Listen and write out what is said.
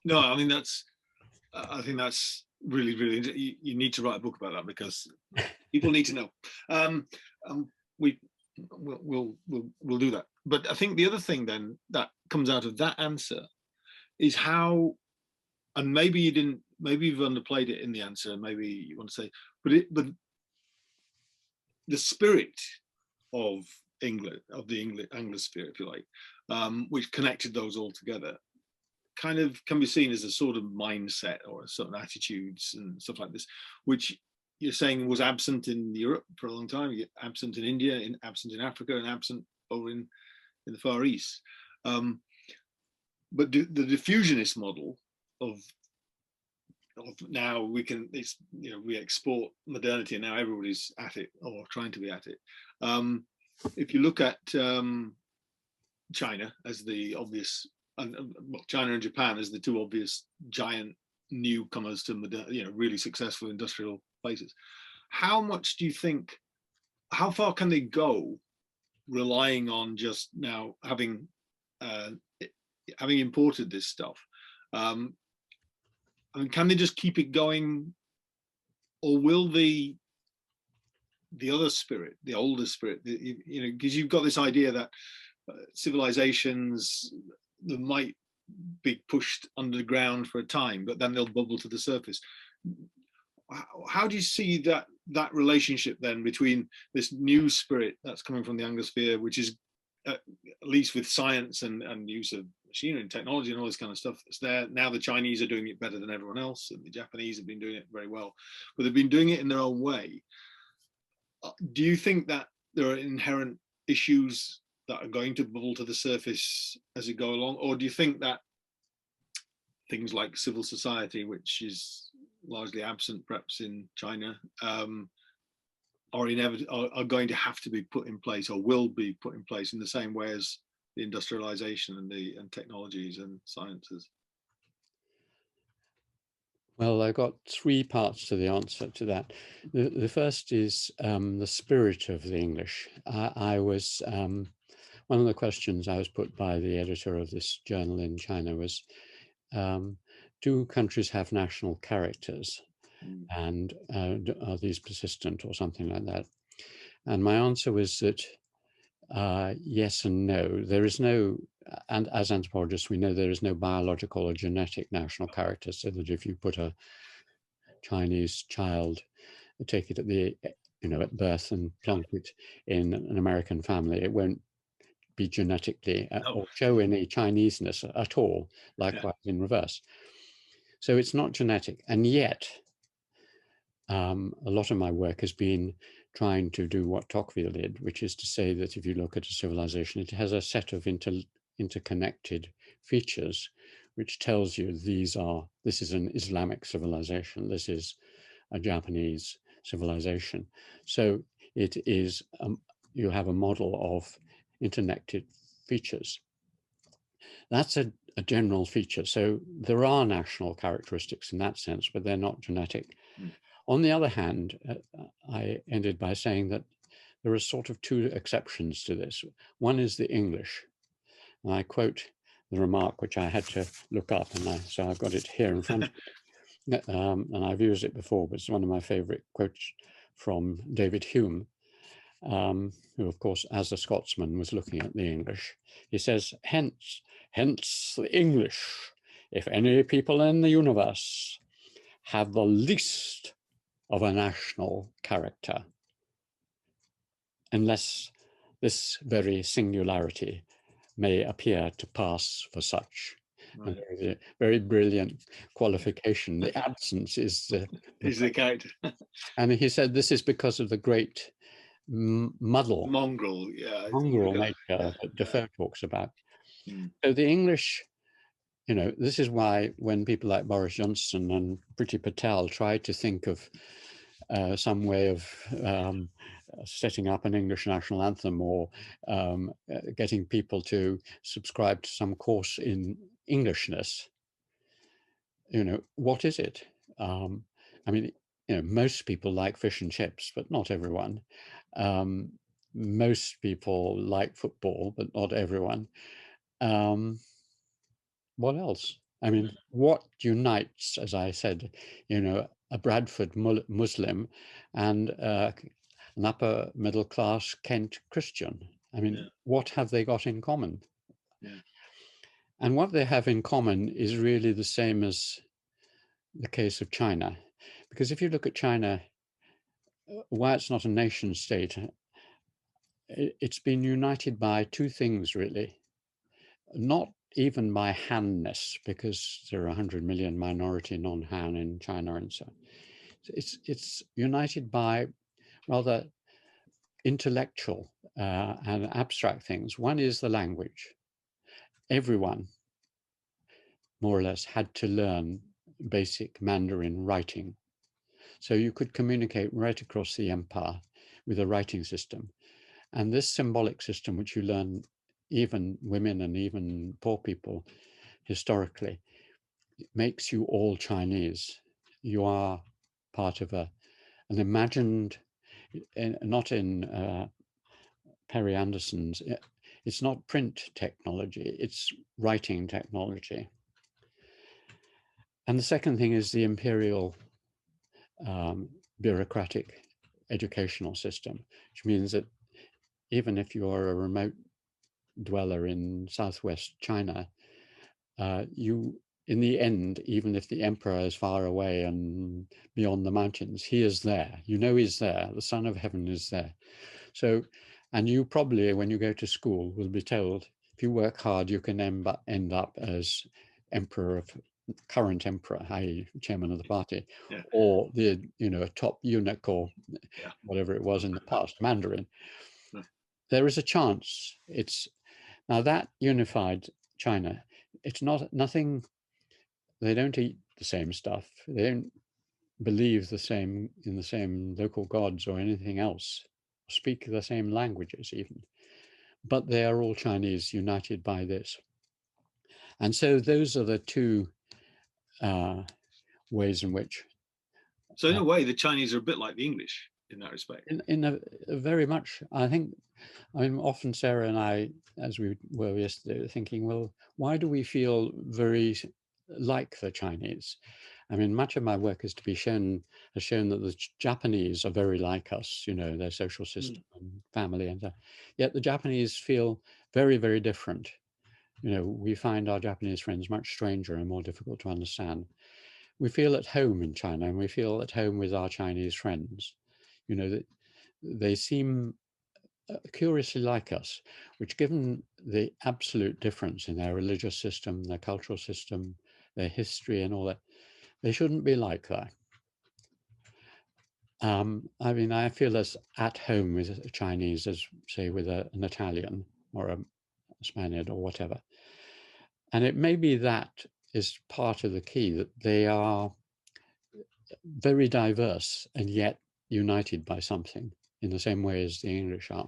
No, I mean I think that's really, really. You need to write a book about that because people need to know. Um, we we'll do that. But I think the other thing then that comes out of that answer is how, and maybe you didn't, maybe you've underplayed it in the answer. Maybe you want to say, but the spirit of England, of the Anglosphere, if you like, which connected those all together, kind of can be seen as a sort of mindset or certain attitudes and stuff like this, which you're saying was absent in Europe for a long time, absent in India, absent in Africa, and absent over in the Far East. But the diffusionist model of now we can, it's, we export modernity and now everybody's at it or trying to be at it. If you look at China as the obvious, China and Japan as the two obvious giant newcomers to really successful industrial places, how much do you think, how far can they go relying on just now having imported this stuff? I mean, can they just keep it going, or will the other spirit, the older spirit, because you've got this idea that civilizations that might be pushed underground for a time, but then they'll bubble to the surface. How do you see that relationship then between this new spirit that's coming from the Anglosphere, which is at least with science and use of machinery and technology and all this kind of stuff that's there now? The Chinese are doing it better than everyone else, and the Japanese have been doing it very well, but they've been doing it in their own way. Do you think that there are inherent issues that are going to bubble to the surface as it go along, or do you think that things like civil society, which is largely absent perhaps in China, are going to have to be put in place, or will be put in place in the same way as the industrialization and technologies and sciences? Well, I got three parts to the answer to that. The first is the spirit of the English. I was one of the questions I was put by the editor of this journal in China was, do countries have national characters, and are these persistent or something like that? And my answer was that yes and no. There is no, and as anthropologists, we know there is no biological or genetic national character, so that if you put a Chinese child, take it at the, at birth and plonk it in an American family, it won't be genetically or show any Chineseness at all, likewise in reverse. So it's not genetic. And yet, a lot of my work has been trying to do what Tocqueville did, which is to say that if you look at a civilization, it has a set of interconnected features, which tells you this is an Islamic civilization, this is a Japanese civilization. So it is, you have a model of interconnected features. That's a general feature. So there are national characteristics in that sense, but they're not genetic. On the other hand, I ended by saying that there are sort of two exceptions to this. One is the English. And I quote the remark, which I had to look up, and so I've got it here in front of me. And I've used it before, but it's one of my favorite quotes from David Hume, who, of course, as a Scotsman, was looking at the English. He says, hence the English, if any people in the universe have the least of a national character, unless this very singularity may appear to pass for such. Right. A very brilliant qualification. The absence is the character. And he said this is because of the great mongrel nature that Defoe talks about. So the English, this is why when people like Boris Johnson and Priti Patel try to think of some way of setting up an English national anthem or getting people to subscribe to some course in Englishness, what is it? I mean, most people like fish and chips, but not everyone. Most people like football, but not everyone. What else? I mean, what unites, as I said, a Bradford Muslim and an upper middle class Kent Christian? I mean, Yeah. what have they got in common? Yeah. And what they have in common is really the same as the case of China. Because if you look at China, why it's not a nation state, it's been united by two things, really. Not even by Han-ness, because there are 100 million minority non-Han in China and so on. It's united by rather intellectual and abstract things. One is the language. Everyone, more or less, had to learn basic Mandarin writing. So you could communicate right across the empire with a writing system. And this symbolic system, which you learn, even women and even poor people historically, makes you all Chinese. You are part of an imagined, not in Perry Anderson's, it's not print technology, it's writing technology. And the second thing is the imperial bureaucratic educational system, which means that even if you're a remote dweller in southwest China, you, in the end, even if the emperor is far away and beyond the mountains, he is there. You know he's there. The Son of Heaven is there. So, and you probably, when you go to school, will be told, if you work hard, you can end up as emperor of current emperor, i.e. chairman of the party, Yeah. or the a top eunuch or Yeah. whatever it was in the past, Mandarin. Yeah. There is a chance. It's now that unified China. It's nothing. They don't eat the same stuff. They don't believe in the same local gods or anything else. Speak the same languages even, but they are all Chinese, united by this. And so those are the two ways in which. So in a way, the Chinese are a bit like the English in that respect. In a very much, I think. I mean, often Sarah and I, as we were yesterday, were thinking, well, why do we feel very like the Chinese? I mean, much of my work has shown that the Japanese are very like us, their social system and family, and yet the Japanese feel very, very different. We find our Japanese friends much stranger and more difficult to understand. We feel at home in China, and we feel at home with our Chinese friends. They seem curiously like us, which, given the absolute difference in their religious system, their cultural system, their history and all that, they shouldn't be like that. I mean, I feel as at home with a Chinese as, say, with an Italian or a Spaniard or whatever. And it may be that is part of the key, that they are very diverse and yet united by something in the same way as the English are.